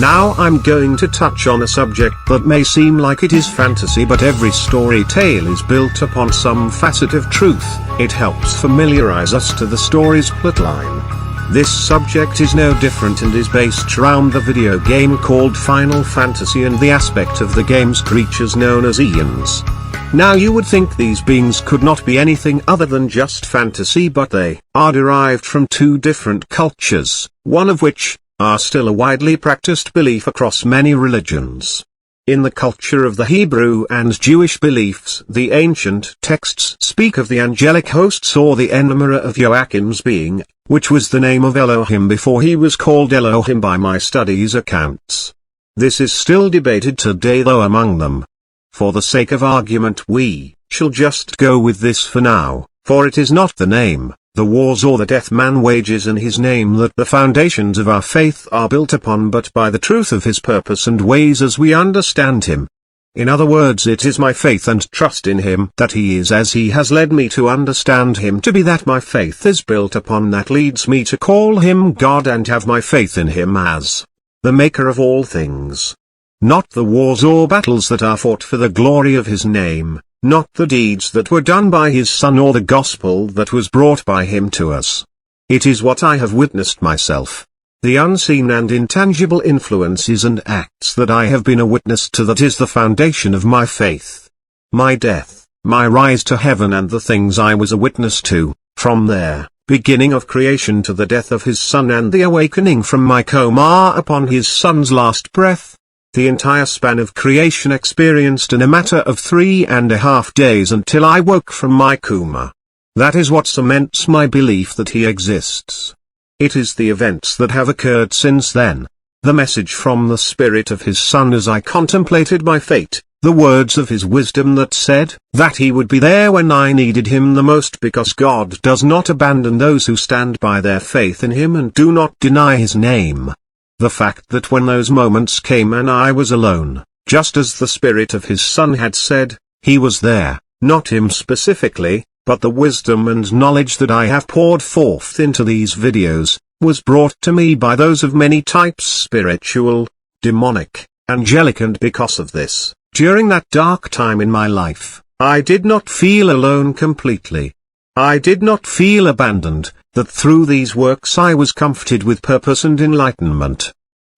Now I'm going to touch on a subject that may seem like it is fantasy, but every story tale is built upon some facet of truth. It helps familiarize us to the story's plotline. This subject is no different and is based around the video game called Final Fantasy and the aspect of the game's creatures known as Aeons. Now you would think these beings could not be anything other than just fantasy, but they are derived from two different cultures, one of which are still a widely practiced belief across many religions. In the culture of the Hebrew and Jewish beliefs, the ancient texts speak of the angelic hosts or the enumera of Joachim's being, which was the name of Elohim before he was called Elohim by my studies accounts. This is still debated today though among them. For the sake of argument we shall just go with this for now, for it is not the name, the wars or the death man wages in his name that the foundations of our faith are built upon, but by the truth of his purpose and ways as we understand him. In other words, it is my faith and trust in him that he is as he has led me to understand him to be, that my faith is built upon, that leads me to call him God and have my faith in him as the maker of all things. Not the wars or battles that are fought for the glory of his name, not the deeds that were done by his Son or the gospel that was brought by him to us. It is what I have witnessed myself, the unseen and intangible influences and acts that I have been a witness to, that is the foundation of my faith. My death, my rise to heaven, and the things I was a witness to, from their beginning of creation to the death of his Son and the awakening from my coma upon his Son's last breath. The entire span of creation experienced in a matter of 3.5 days until I woke from my coma. That is what cements my belief that he exists. It is the events that have occurred since then, the message from the Spirit of his Son as I contemplated my fate, the words of his wisdom that said that he would be there when I needed him the most, because God does not abandon those who stand by their faith in him and do not deny his name. The fact that when those moments came and I was alone, just as the Spirit of his Son had said, he was there, not him specifically, but the wisdom and knowledge that I have poured forth into these videos, was brought to me by those of many types: spiritual, demonic, angelic. And because of this, during that dark time in my life, I did not feel alone completely. I did not feel abandoned, that through these works I was comforted with purpose and enlightenment.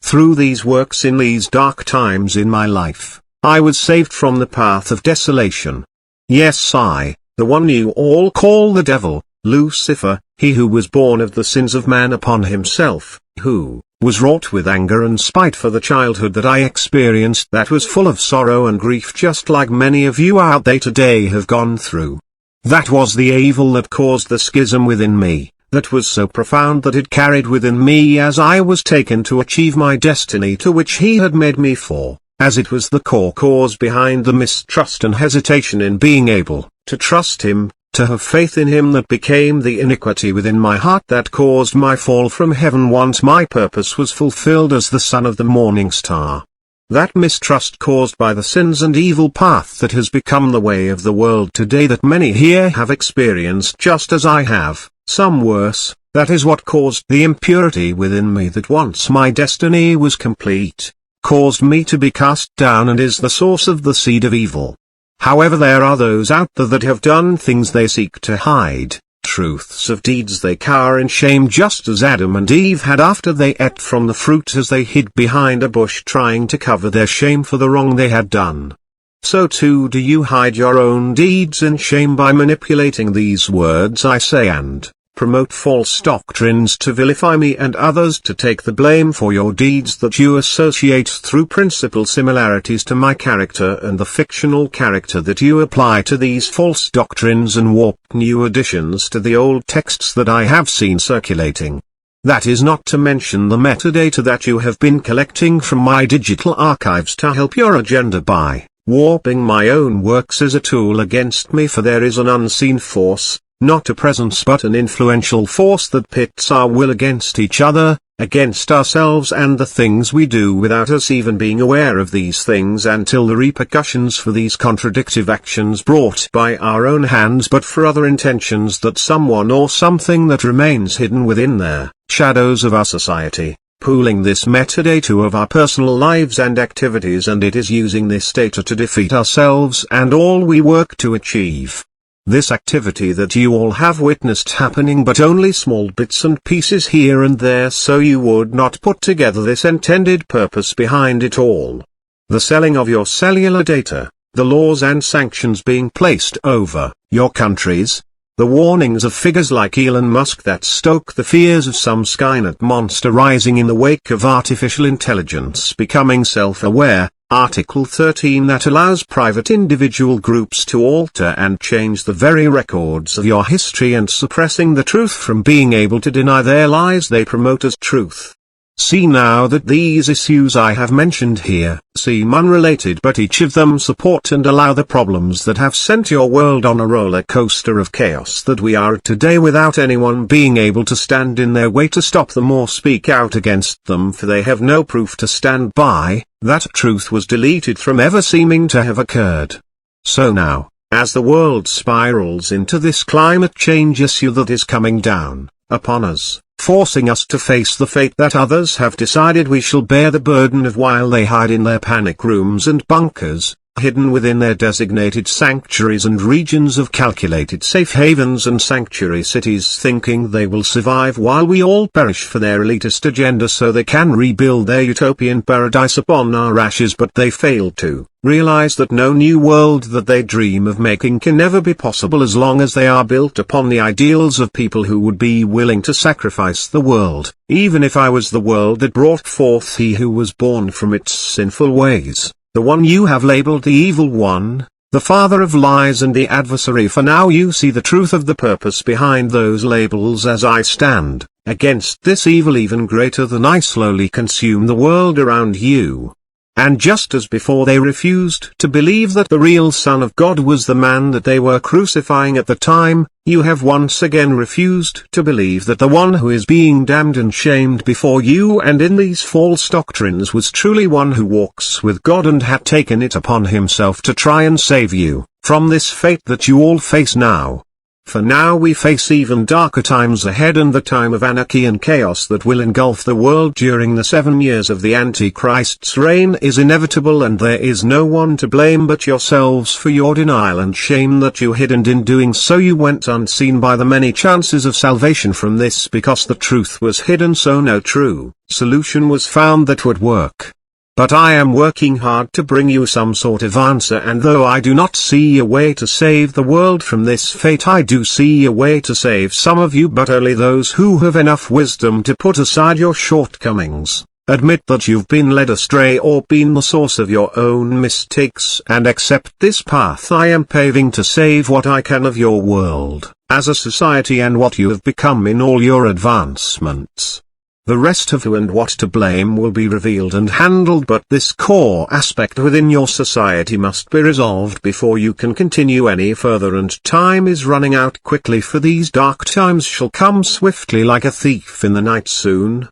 Through these works in these dark times in my life, I was saved from the path of desolation. Yes, I, the one you all call the devil, Lucifer, he who was born of the sins of man upon himself, who was wrought with anger and spite for the childhood that I experienced, that was full of sorrow and grief, just like many of you out there today have gone through. That was the evil that caused the schism within me, that was so profound that it carried within me as I was taken to achieve my destiny to which he had made me for, as it was the core cause behind the mistrust and hesitation in being able to trust him, to have faith in him, that became the iniquity within my heart that caused my fall from heaven once my purpose was fulfilled as the son of the morning star. That mistrust caused by the sins and evil path that has become the way of the world today, that many here have experienced just as I have, some worse, that is what caused the impurity within me that once my destiny was complete, caused me to be cast down, and is the source of the seed of evil. However, there are those out there that have done things they seek to hide, truths of deeds they cower in shame, just as Adam and Eve had after they ate from the fruit, as they hid behind a bush trying to cover their shame for the wrong they had done. So too do you hide your own deeds in shame by manipulating these words I say and promote false doctrines to vilify me and others, to take the blame for your deeds that you associate through principal similarities to my character and the fictional character that you apply to these false doctrines, and warp new additions to the old texts that I have seen circulating. That is not to mention the metadata that you have been collecting from my digital archives to help your agenda by warping my own works as a tool against me, for there is an unseen force, not a presence but an influential force, that pits our will against each other, against ourselves and the things we do, without us even being aware of these things, until the repercussions for these contradictive actions brought by our own hands but for other intentions, that someone or something that remains hidden within there shadows of our society, pooling this metadata of our personal lives and activities, and it is using this data to defeat ourselves and all we work to achieve. This activity that you all have witnessed happening, but only small bits and pieces here and there, so you would not put together this intended purpose behind it all. The selling of your cellular data, the laws and sanctions being placed over your countries, the warnings of figures like Elon Musk that stoke the fears of some Skynet monster rising in the wake of artificial intelligence becoming self-aware, Article 13 that allows private individual groups to alter and change the very records of your history and suppressing the truth from being able to deny their lies they promote as truth. See now that these issues I have mentioned here seem unrelated, but each of them support and allow the problems that have sent your world on a roller coaster of chaos that we are at today without anyone being able to stand in their way to stop them or speak out against them, for they have no proof to stand by. That truth was deleted from ever seeming to have occurred. So now, as the world spirals into this climate change issue that is coming down upon us, forcing us to face the fate that others have decided we shall bear the burden of while they hide in their panic rooms and bunkers, hidden within their designated sanctuaries and regions of calculated safe havens and sanctuary cities, thinking they will survive while we all perish for their elitist agenda so they can rebuild their utopian paradise upon our ashes. But they fail to realize that no new world that they dream of making can ever be possible as long as they are built upon the ideals of people who would be willing to sacrifice the world, even if I was the world that brought forth he who was born from its sinful ways. The one you have labeled the evil one, the father of lies and the adversary, for now you see the truth of the purpose behind those labels. As I stand against this evil even greater than I slowly consume the world around you. And just as before they refused to believe that the real Son of God was the man that they were crucifying at the time, you have once again refused to believe that the one who is being damned and shamed before you and in these false doctrines was truly one who walks with God and had taken it upon himself to try and save you from this fate that you all face now. For now we face even darker times ahead, and the time of anarchy and chaos that will engulf the world during the 7 years of the Antichrist's reign is inevitable, and there is no one to blame but yourselves for your denial and shame that you hid, and in doing so you went unseen by the many chances of salvation from this, because the truth was hidden, so no true solution was found that would work. But I am working hard to bring you some sort of answer, and though I do not see a way to save the world from this fate, I do see a way to save some of you, but only those who have enough wisdom to put aside your shortcomings, admit that you've been led astray or been the source of your own mistakes, and accept this path I am paving to save what I can of your world, as a society, and what you have become in all your advancements. The rest of who and what to blame will be revealed and handled, but this core aspect within your society must be resolved before you can continue any further, and time is running out quickly, for these dark times shall come swiftly like a thief in the night soon.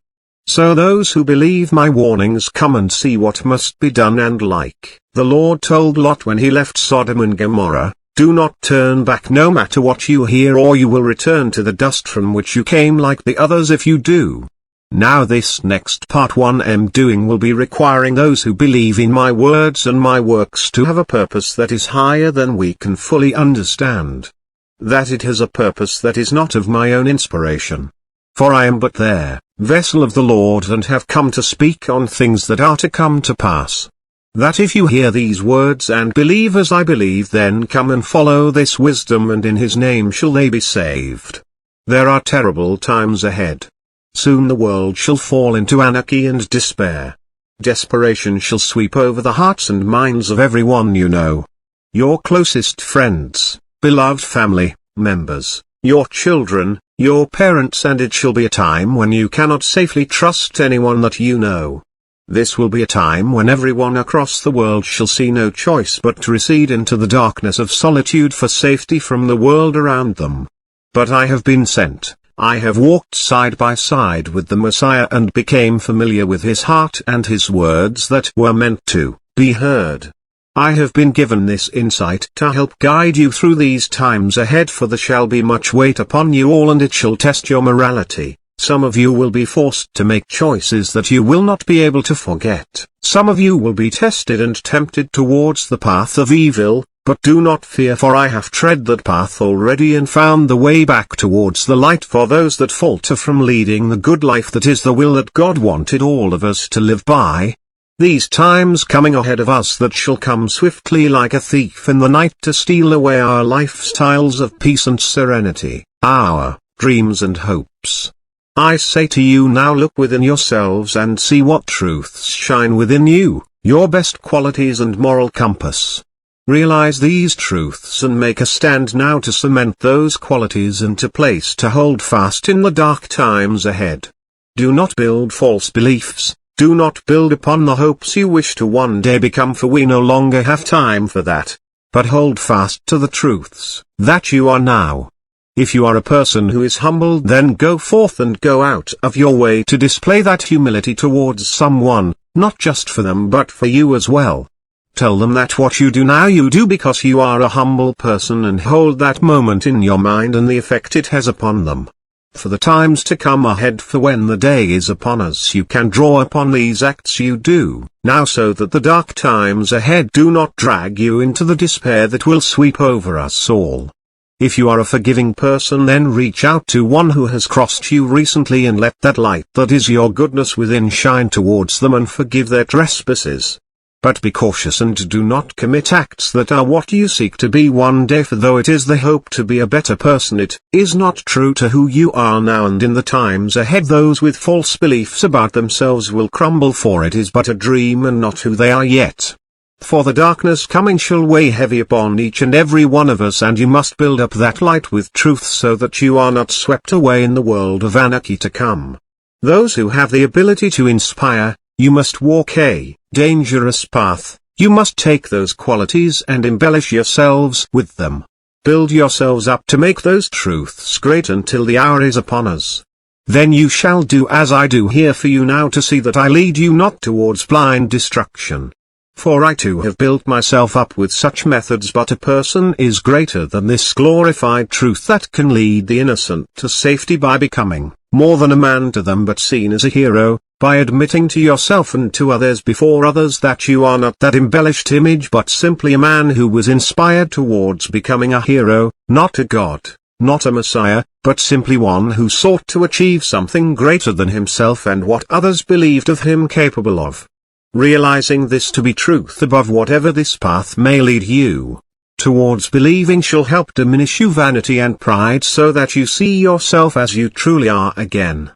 So those who believe my warnings, come and see what must be done, and like the Lord told Lot when he left Sodom and Gomorrah, do not turn back no matter what you hear, or you will return to the dust from which you came like the others if you do. Now this next part 1 doing will be requiring those who believe in my words and my works to have a purpose that is higher than we can fully understand. That it has a purpose that is not of my own inspiration. For I am but their vessel of the Lord, and have come to speak on things that are to come to pass. That if you hear these words and believe as I believe, then come and follow this wisdom, and in his name shall they be saved. There are terrible times ahead. Soon the world shall fall into anarchy and despair. Desperation shall sweep over the hearts and minds of everyone you know. Your closest friends, beloved family members, your children, your parents, and it shall be a time when you cannot safely trust anyone that you know. This will be a time when everyone across the world shall see no choice but to recede into the darkness of solitude for safety from the world around them. But I have been sent. I have walked side by side with the Messiah and became familiar with his heart and his words that were meant to be heard. I have been given this insight to help guide you through these times ahead, for there shall be much weight upon you all, and it shall test your morality, Some of you will be forced to make choices that you will not be able to forget. Some of you will be tested and tempted towards the path of evil, but do not fear, for I have tread that path already and found the way back towards the light for those that falter from leading the good life that is the will that God wanted all of us to live by. These times coming ahead of us that shall come swiftly like a thief in the night to steal away our lifestyles of peace and serenity, our dreams and hopes. I say to you now, look within yourselves and see what truths shine within you, your best qualities and moral compass. Realize these truths and make a stand now to cement those qualities into place to hold fast in the dark times ahead. Do not build false beliefs, do not build upon the hopes you wish to one day become, for we no longer have time for that. But hold fast to the truths that you are now. If you are a person who is humbled, then go forth and go out of your way to display that humility towards someone, not just for them but for you as well. Tell them that what you do now you do because you are a humble person, and hold that moment in your mind and the effect it has upon them. For the times to come ahead, for when the day is upon us, you can draw upon these acts you do now, so that the dark times ahead do not drag you into the despair that will sweep over us all. If you are a forgiving person, then reach out to one who has crossed you recently and let that light that is your goodness within shine towards them and forgive their trespasses. But be cautious and do not commit acts that are what you seek to be one day, for though it is the hope to be a better person, it is not true to who you are now, and in the times ahead those with false beliefs about themselves will crumble, for it is but a dream and not who they are yet. For the darkness coming shall weigh heavy upon each and every one of us, and you must build up that light with truth so that you are not swept away in the world of anarchy to come. Those who have the ability to inspire, you must walk a dangerous path, you must take those qualities and embellish yourselves with them. Build yourselves up to make those truths great until the hour is upon us. Then you shall do as I do here for you now, to see that I lead you not towards blind destruction. For I too have built myself up with such methods, but a person is greater than this glorified truth that can lead the innocent to safety by becoming more than a man to them, but seen as a hero, by admitting to yourself and to others before others that you are not that embellished image, but simply a man who was inspired towards becoming a hero, not a god, not a messiah, but simply one who sought to achieve something greater than himself and what others believed of him capable of. Realizing this to be truth above whatever this path may lead you towards believing shall help diminish you vanity and pride, so that you see yourself as you truly are again.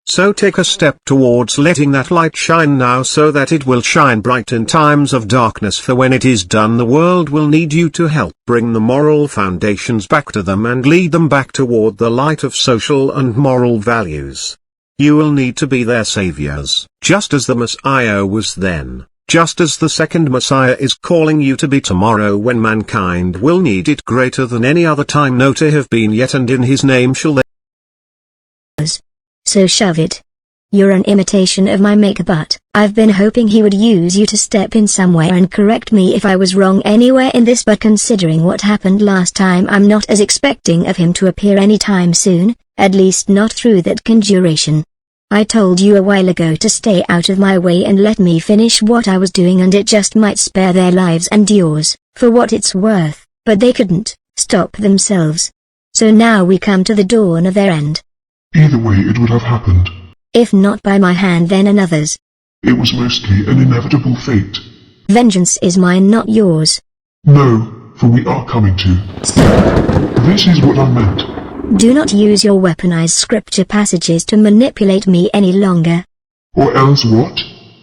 So take a step towards letting that light shine now, so that it will shine bright in times of darkness, for when it is done the world will need you to help bring the moral foundations back to them and lead them back toward the light of social and moral values. You will need to be their saviors, just as the Messiah was then, just as the second Messiah is calling you to be tomorrow, when mankind will need it greater than any other time known to have been yet, and in his name shall they. So shove it. You're an imitation of my maker, but I've been hoping he would use you to step in somewhere and correct me if I was wrong anywhere in this, but considering what happened last time, I'm not as expecting of him to appear anytime soon, at least not through that conjuration. I told you a while ago to stay out of my way and let me finish what I was doing, and it just might spare their lives and yours, for what it's worth, but they couldn't stop themselves. So now we come to the dawn of their end. Either way it would have happened. If not by my hand, then another's. It was mostly an inevitable fate. Vengeance is mine, not yours. No, for we are coming to. Stop. This is what I meant. Do not use your weaponized scripture passages to manipulate me any longer. Or else what?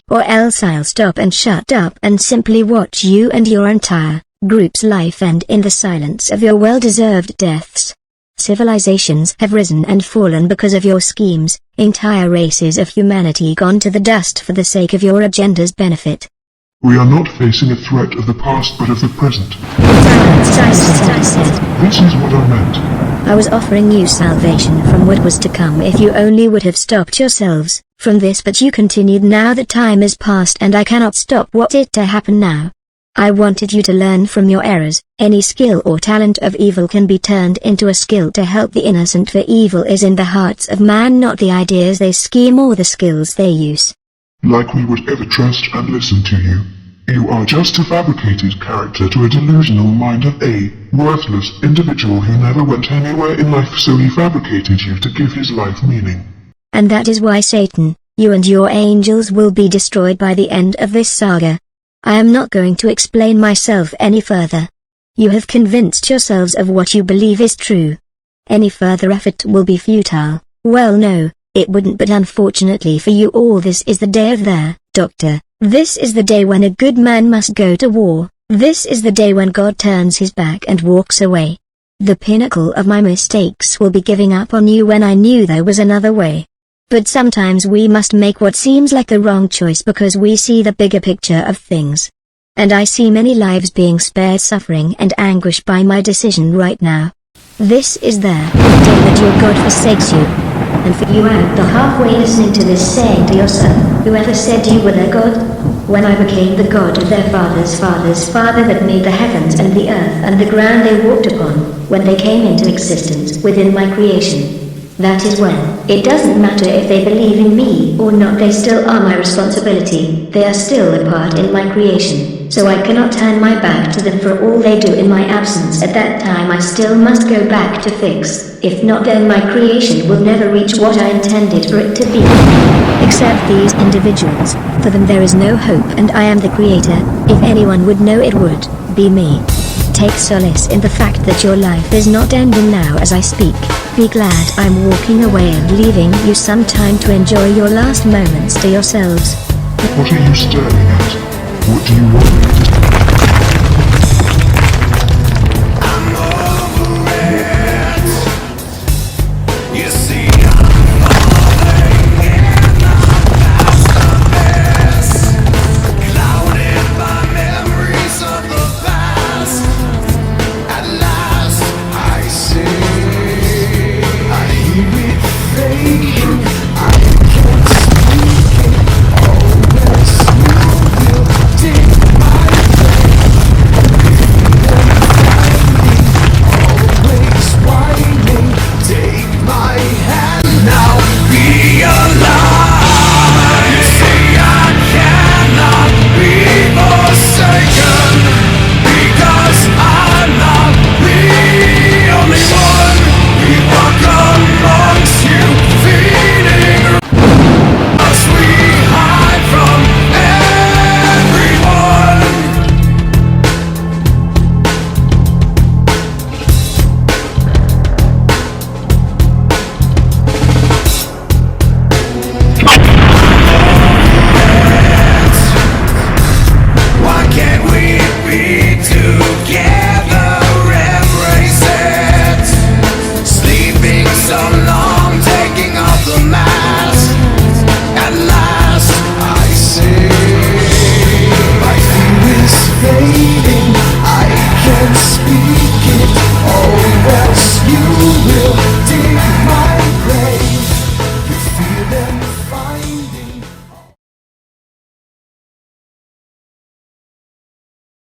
Or else I'll stop and shut up and simply watch you and your entire group's life end in the silence of your well-deserved deaths. Civilizations have risen and fallen because of your schemes, entire races of humanity gone to the dust for the sake of your agenda's benefit. We are not facing a threat of the past but of the present. This is what I meant. I was offering you salvation from what was to come if you only would have stopped yourselves from this, but you continued. Now the time is past and I cannot stop what is to happen now. I wanted you to learn from your errors. Any skill or talent of evil can be turned into a skill to help the innocent, for evil is in the hearts of man, not the ideas they scheme or the skills they use. Like we would ever trust and listen to you. You are just a fabricated character to a delusional mind of a worthless individual who never went anywhere in life, so he fabricated you to give his life meaning. And that is why Satan, you and your angels will be destroyed by the end of this saga. I am not going to explain myself any further. You have convinced yourselves of what you believe is true. Any further effort will be futile. Well, no, it wouldn't, but unfortunately for you all, this is the day of their doctor. This is the day when a good man must go to war. This is the day when God turns his back and walks away. The pinnacle of my mistakes will be giving up on you when I knew there was another way. But sometimes we must make what seems like the wrong choice because we see the bigger picture of things. And I see many lives being spared suffering and anguish by my decision right now. This is the day that your God forsakes you. And for you out the halfway listening to this, saying to yourself, whoever said you were their God? When I became the God of their father's father that made the heavens and the earth and the ground they walked upon, when they came into existence within my creation. That is when, it doesn't matter if they believe in me or not, they still are my responsibility. They are still a part in my creation, so I cannot turn my back to them for all they do in my absence. At that time I still must go back to fix. If not, then my creation will never reach what I intended for it to be. Except these individuals, for them there is no hope, and I am the creator. If anyone would know, it would be me. Take solace in the fact that your life is not ending now as I speak. Be glad I'm walking away and leaving you some time to enjoy your last moments to yourselves. What are you staring at? What do you want me to do? I'm over it. You see, I'm falling in the past abyss, clouded by memories of the past. At last I see, I hear it fading, I can't speak it. Always you will take my always whining. Take my hand now, be alive. You see, I cannot be forsaken, because I'm not the only one. We walk amongst you, feeding us. We hide from everyone. Why can't we be together, embrace it? Sleeping so long, taking off the mask. At last I see, my view is fading.